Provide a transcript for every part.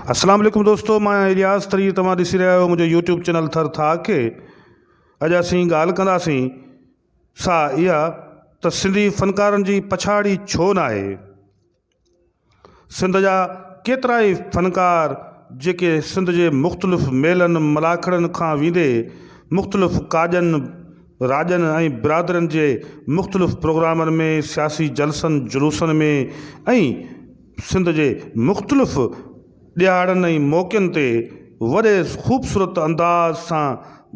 अस्सलाम वालेकुम दोस्तों, मैं इलियास तरी तव्हां ॾिसी रहिया आहियो मुंहिंजो यूट्यूब चैनल थर थाक खे। अॼु असीं ॻाल्हि कंदासीं सा इहा त सिंधी फ़नकारनि जी पछाड़ी छो न आहे। सिंध जा केतिरा ई फ़नकार जेके सिंध जे मुख़्तलिफ़ मेलनि मलाखड़नि खां वेंदे मुख़्तलिफ़ काजनि राजनि ऐं बिरादरनि जे मुख़्तलिफ़ प्रोग्रामनि में सियासी जलसनि जुलूसनि में ऐं सिंध जे मुख़्तलिफ़ ॾियारनि ऐं मौक़नि ते वॾे ख़ूबसूरत अंदाज़ सां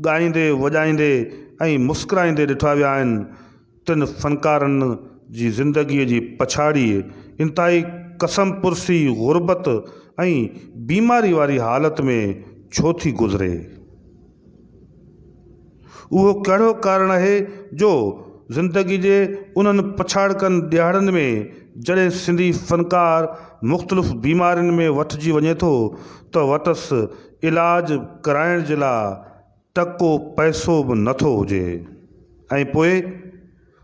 ॻाईंदे वॼाईंदे ऐं मुस्कुराईंदे ॾिठा विया आहिनि। तिन फ़नकारनि जी ज़िंदगीअ जी पछाड़ी इंतिहाई कसम पुरसी ग़ुरबत ऐं बीमारी वारी हालति में छो थी गुज़रे। उहो कहिड़ो कारण आहे जो ज़िंदगी जे उन्हनि पछाड़कनि ॾियारनि में जॾहिं सिंधी फ़नकार मुख़्तलिफ़ बीमारियुनि में वठिजी वञे थो त वटसि इलाज कराइण जे लाइ टको पैसो बि नथो हुजे। ऐं पोइ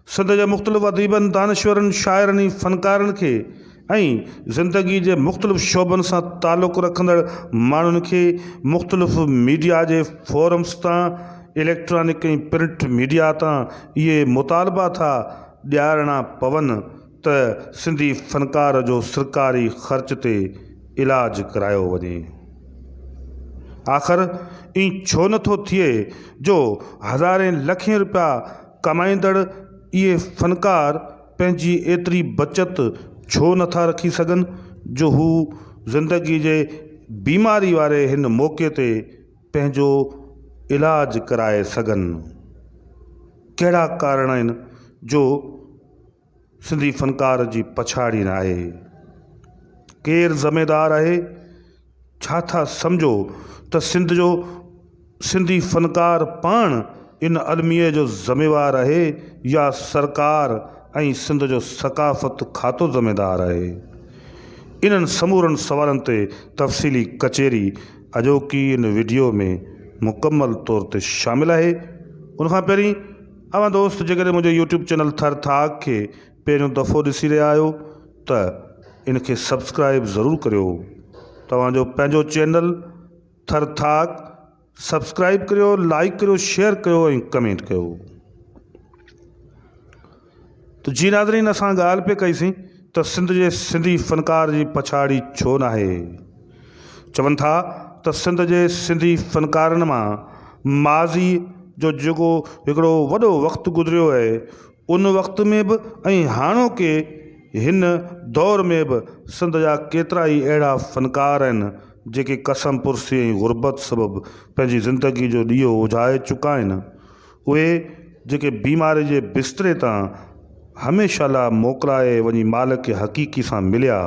सिंध जे मुख़्तलिफ़ अदीबनि दानश्वरनि शाइरनि ऐं फ़नकारनि खे ऐं ज़िंदगी जे मुख़्तलिफ़ शोबनि सां तालुक़ु रखंदड़ माण्हुनि खे मुख़्तलिफ़ मीडिया जे फोरम्स तां इलेक्ट्रॉनिक ऐं प्रिंट मीडिया तां इहे मुतालबा था ॾियारणा पवनि त सिंधी फ़नकार जो सरकारी ख़र्च ते इलाज करायो वञे। आख़िर ईअं छो नथो थिए जो हज़ारे लखें रुपया कमाईंदड़ इहे फ़नकार पंहिंजी एतिरी बचत छो नथा रखी सघनि जो हू ज़िंदगी जे बीमारी वारे हिन मौक़े ते पंहिंजो इलाज कराए सघनि। कहिड़ा कारण आहिनि जो सिंधी फ़नकार जी पछाड़ी न आहे। केरु ज़िमेदार आहे। छा था सम्झो त सिंधी फ़नकार पाण इन अलमीअ जो ज़िम्मेवार आहे या सरकार ऐं सिंध जो सक़ाफ़त खातो ज़िम्मेदार आहे। इन्हनि समूरनि सवालनि ते तफ़सीली कचेरी अॼोकी इन वीडियो में मुकमल तौर ते शामिल आहे। उनखां पहिरीं अवां दोस्त जेकॾहिं मुंहिंजो यूट्यूब चैनल थर थाक खे पहिरियों दफ़ो ॾिसी रहिया आहियो त इनखे सब्सक्राइब ज़रूरु करियो। तव्हांजो पंहिंजो चैनल थर थाक सब्सक्राइब करियो, लाइक करियो, शेयर करियो ऐं कमेंट कयो। त जी नाज़रीन, असां ॻाल्हि पे कईसीं त सिंधी फ़नकार जी पछाड़ी छो न आहे। चवनि था त सिंध जे सिंधी फ़नकारनि मां माज़ी जो जेको हिकिड़ो वॾो वक़्तु गुज़रियो आहे उन वक़्त में बि ऐं हाणोके हिन दौर में बि सिंध जा केतिरा ई अहिड़ा फ़नकार आहिनि जेके कसम पुरसी ऐं ग़ुरबत सबबि पंहिंजी ज़िंदगी जो ॾीओ उजाए चुका आहिनि। उहे जेके बीमारी जे बिस्तरे तां हमेशह लाइ मोकिलाए वञी मालिक खे हक़ीक़ी सां मिलिया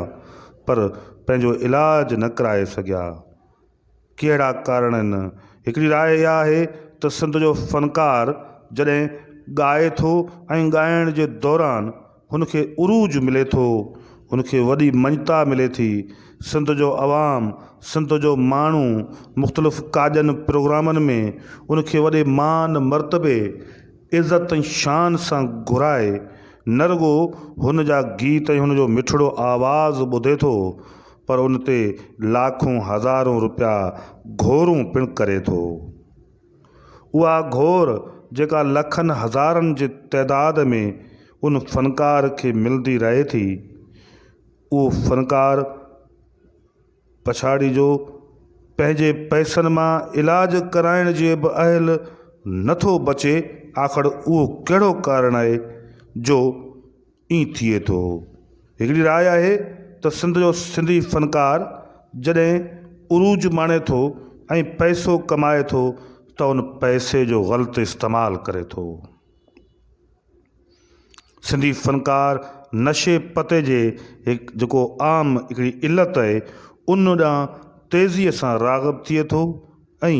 पर पंहिंजो इलाज न कराए सघिया। कहिड़ा कारण आहिनि। हिकिड़ी राय इहा आहे त सिंध जो फ़नकार जॾहिं ॻाए थो ऐं ॻाइण जे दौरान हुनखे उरूज मिले थो, हुनखे वॾी मञता मिले थी। सिंध जो अवाम, सिंध जो माण्हू मुख़्तलिफ़ काजनि प्रोग्रामनि में उनखे वॾे मान मर्तबे इज़त ऐं शान सां घुराए न रुगो हुन जा गीत ऐं हुनजो मिठड़ो आवाज़ ॿुधे थो पर उन ते लाखों हज़ारों रुपया घोरूं पिणु करे थो। उहा घोर जेका लखनि हज़ारनि जे तइदाद में उन फ़नकार खे मिलंदी रहे थी, उहो फ़नकार पछाड़ी जो पंहिंजे पैसनि मां इलाज कराइण जे बि अहल नथो बचे। आख़िर उहो कहिड़ो कारण आहे जो ईअं थिए थो। हिकिड़ी राय आहे त सिंधी फ़नकार जॾहिं उरूज माणे थो ऐं पैसो कमाए थो त उन पैसे जो ग़लति इस्तेमालु करे थो। सिंधी फ़नकार नशे पते जे जेको आम हिकिड़ी इल्लत आहे उन ॾांहुं तेज़ीअ सां राग़िब थिए थो ऐं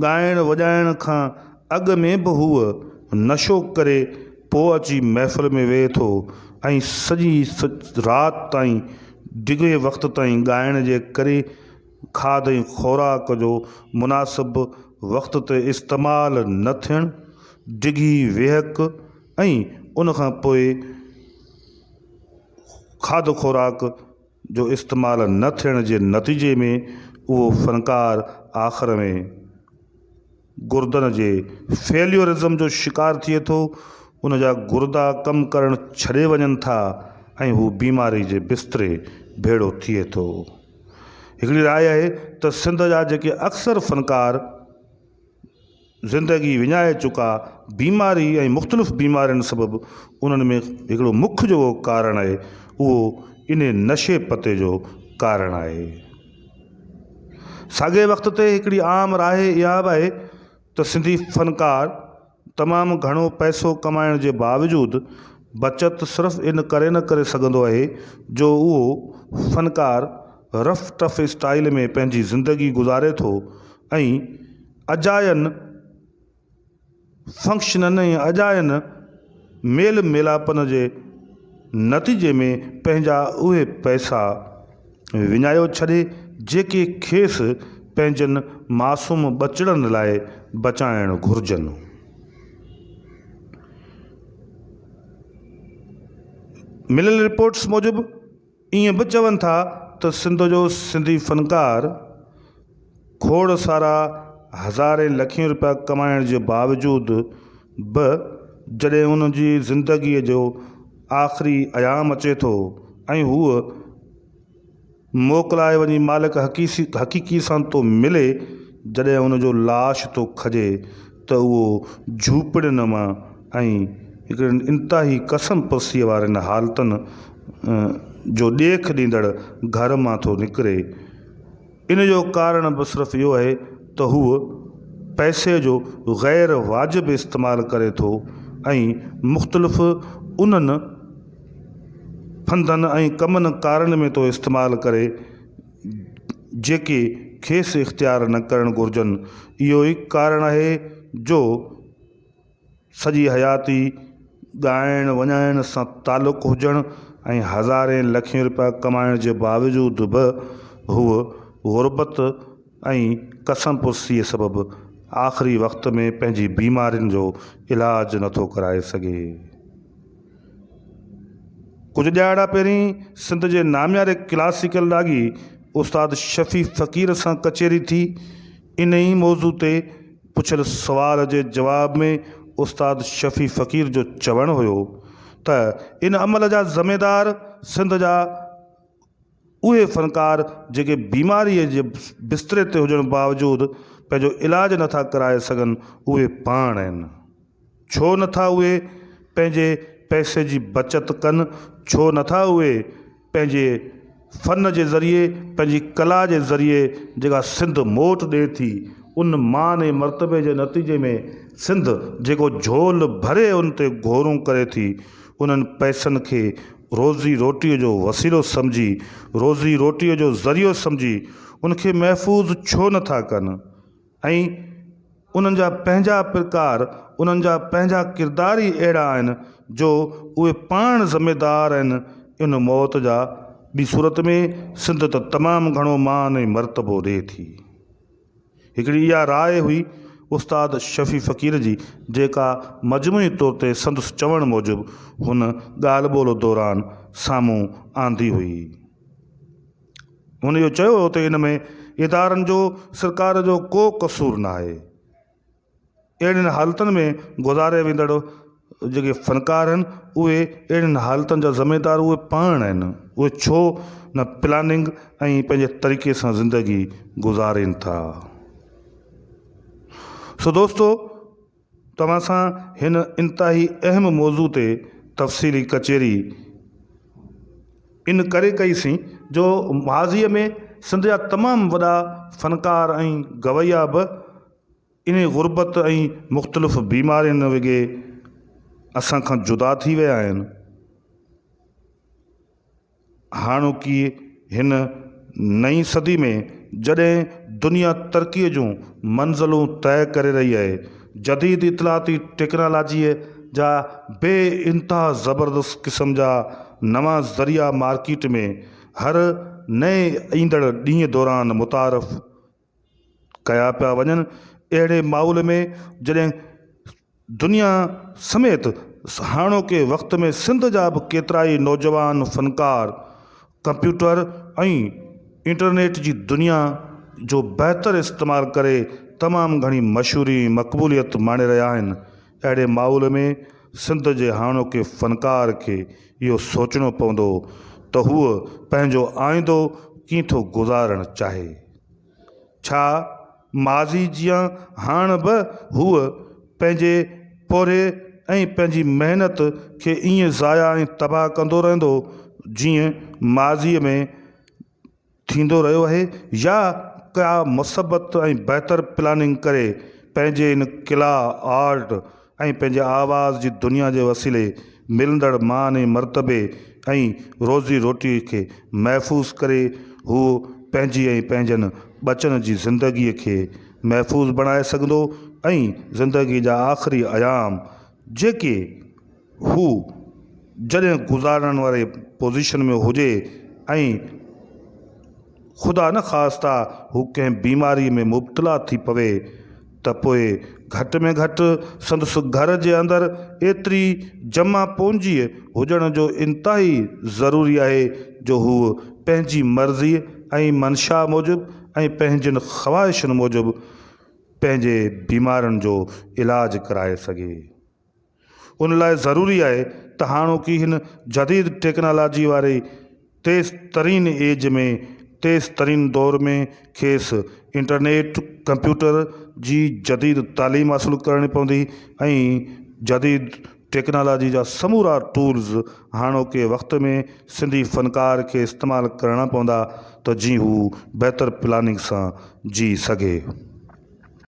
ॻाइण वॼाइण खां अॻु में बि हूअ नशो करे पोइ अची महफ़िल में वेहे थो ऐं सॼी राति ताईं डिघे वक़्त ताईं ॻाइण जे करे खाध ऐं ख़ुराक जो मुनासिब वक़्त ते इस्तेमालु न थियणु, डिघी वेहक ऐं उनखां पोइ खाध ख़ुराक जो इस्तेमालु न थियण जे नतीजे में उहो फ़नकार आख़िर में गुर्दनि जे फेल्योरिज़म जो शिकार थिए थो। उन जा गुर्दा कमु करणु छॾे वञनि था ऐं हू बीमारी जे बिस्तरे भेड़ो थिए थो। हिकिड़ी राय आहे त सिंध जा जेके अक्सर फ़नकार ज़िंदगी विञाए चुका बीमारी ऐं मुख़्तलिफ़ बीमारियुनि सबबु उन्हनि में हिकिड़ो मुख्य जो कारण आहे उहो इन नशे पते जो कारण आहे। साॻे वक़्त ते हिकिड़ी आम राय इहा बि आहे त सिंधी फ़नकार तमामु घणो पैसो कमाइण जे बावजूदि बचति सिर्फ़ु इन करे न करे सघंदो आहे जो उहो फ़नकार रफ़ टफ स्टाइल में पंहिंजी ज़िंदगी गुज़ारे थो ऐं अजायनि फंक्शननि ऐं अजायनि मेल मिलापनि जे नतीजे में पंहिंजा उहे पैसा विञायो छॾे जेके खेसि पंहिंजनि मासूम बचड़नि लाइ बचाइणु घुरिजनि। मिलियल रिपोर्ट्स मूजिबि ईअं बि चवनि था त सिंध जो सिंधी फ़नकार खोड़ सारा हज़ारे लखे रुपया कमाइण जे बावजूदि बि जॾहिं उन जी ज़िंदगीअ जो आख़िरी अयाम अचे थो ऐं हूअ मोकिलाए वञी मालिक हक़ीक़ी सां थो मिले, जॾहिं उन जो लाश थो खजे त उहो झूपड़ियुनि मां ऐं हिकिड़े इंतिहाई कसम पसीअ वारनि हालतुनि जो ॾेख ॾींदड़ घर मां थो निकिरे। इन जो कारण बि सिर्फ़ु इहो आहे त हूअ पैसे जो ग़ैर वाजिबु इस्तेमालु करे थो ऐं मुख़्तलिफ़ उन्हनि फंदनि ऐं कमनि कारनि में थो इस्तेमालु करे जेके खेसि इख़्तियार न करणु घुरिजनि। इहो ई कारण आहे जो सॼी हयाती ॻाइण वञाइण सां तालुक़ु हुजणु ऐं हज़ारे लखे रुपया कमाइण जे बावजूदि बि हूअ ग़ुरबत ऐं कसम पुर्सीअ सबबु आख़िरी वक़्त में पंहिंजी बीमारियुनि जो इलाजु नथो कराए सघे। कुझु ॾियारा पहिरीं सिंध जे नामियारे क्लासिकल राॻी उस्ताद शफ़ी फ़क़ीर सां कचेरी थी। इन ई मौज़ू ते पुछियल सवाल जे जवाब में उस्ताद शफ़ी फ़क़ीर जो चवणु हुयो त इन अमल जा ज़िमेदार सिंध जा उहे फ़नकार जेके बीमारीअ जे बिस्तरे ते हुजण बावजूदि पंहिंजो इलाजु नथा कराए सघनि उहे पाण आहिनि। छो नथा उहे पंहिंजे पैसे जी बचति कनि, छो नथा उहे पंहिंजे फ़न जे ज़रिए पंहिंजी कला जे ज़रिए जेका सिंध मोट ॾिए थी उन मान ऐं मर्तबे जे नतीजे में सिंध जेको झोल भरे उन ते घोरूं करे थी उन्हनि पैसनि खे रोज़ी रोटीअ जो वसीलो सम्झी, रोज़ी रोटीअ जो ज़रियो सम्झी उनखे महफ़ूज़ छो नथा कनि ऐं उन्हनि जा पंहिंजा प्रकार उन्हनि जा पंहिंजा किरदार ई अहिड़ा आहिनि जो उहे पाण ज़िमेदार आहिनि इन मौत जा। ॿी सूरत में सिंध त तमामु घणो मान ऐं मर्तबो ॾिए थी। हिकिड़ी इहा राय हुई उस्ताद शफ़ी फ़क़ीर जी जेका मजमूई तौर ते संदसि चवण मूजिबि हुन ॻाल्हि ॿोल दौरान साम्हूं आंदी हुई। हुन इहो चयो त इन में इदारनि जो सरकार जो को क़सूरु न आहे। अहिड़ियुनि हालतुनि में गुज़ारे वेंदड़ जेके फ़नकार आहिनि उहे अहिड़ियुनि हालतुनि जा ज़िमेदार उहे पाण आहिनि। उहे छो न प्लानिंग ऐं पंहिंजे तरीक़े सां ज़िंदगी गुज़ारनि था। सो दोस्तो, तव्हां सां हिन इंतिहाई अहम मौज़ू ते तफ़सीली कचेरी इन करे कईसीं जो माज़ीअ में सिंध जा तमामु वॾा फ़नकार ऐं गवैया बि इन ग़ुरबत ऐं मुख़्तलिफ़ बीमारियुनि वॻे असां खां जुदा थी विया आहिनि। हाणोकी हिन नई सदी में जॾहिं दुनिया तरक़ीअ जूं मंज़िलूं तय करे रही आहे, जदीद इतलाती टेक्नोलॉजीअ जा बे इंतिहा ज़बरदस्त क़िस्म जा नवां ज़रिया मार्केट में हर नए ईंदड़ ॾींहं दौरान मुतारफ़ कया पिया वञनि, अहिड़े माहौल में जॾहिं दुनिया समेत हाणोके वक़्त में सिंध जा बि केतिरा ई नौजवान फ़नकार कंप्यूटर ऐं इंटरनेट जी दुनिया जो बहितर इस्तेमालु करे तमामु घणी मशहूरी मक़बूलियत माणे रहिया आहिनि। अहिड़े माहौल में सिंध जे हाणोके फ़नकार खे इहो सोचणो पवंदो त हूअ पंहिंजो आईंदो कीअं थो गुज़ारणु चाहे। छा माज़ी जीअं हाणे बि हूअ पंहिंजे पोरे ऐं पंहिंजी महिनत खे ईअं ज़ाया ऐं तबाह कंदो रहंदो जीअं माज़ीअ में थींदो रहियो आहे, या का मुसबत ऐं बहितर प्लानिंग करे पंहिंजे इन किला आर्ट ऐं पंहिंजे आवाज़ जी दुनिया जे वसीले मिलंदड़ मान ऐं मर्तबे ऐं रोज़ी रोटी खे महफ़ूज़ करे हू पंहिंजी ऐं पंहिंजनि बचनि जी ज़िंदगीअ खे महफ़ूज़ बणाए सघंदो ऐं ज़िंदगी जा आख़िरी अयाम जेके हू जॾहिं गुज़ारण वारे पोज़ीशन में हुजे ऐं ख़ुदा न ख़ास्ता हू कंहिं बीमारी में मुब्तला थी पवे त पोइ घटि में घटि संदसि घर जे अंदरि एतिरी जमा पूंजी हुजण जो इंतिहाई ज़रूरी आहे जो हू पंहिंजी मर्ज़ी ऐं मंशा मूजिबि ऐं पंहिंजनि ख़्वाहिशनि मूजिबि पंहिंजे बीमारनि जो इलाजु कराए सघे। उन लाइ ज़रूरी आहे त हाणोकी हिन जदीद टेक्नोलॉजी वारे तेज़ तरीन एज में तेज़ तरीन दौर में खेसि इंटरनेट कंप्यूटर जी जदीद तालीम हासिलु करणी पवंदी ऐं जदीद टेक्नोलॉजी जा समूरा टूल्स हाणोके वक़्त में सिंधी फ़नकार खे इस्तेमालु करणा पवंदा त जीअं हू बहितर प्लानिंग सां जी सघे।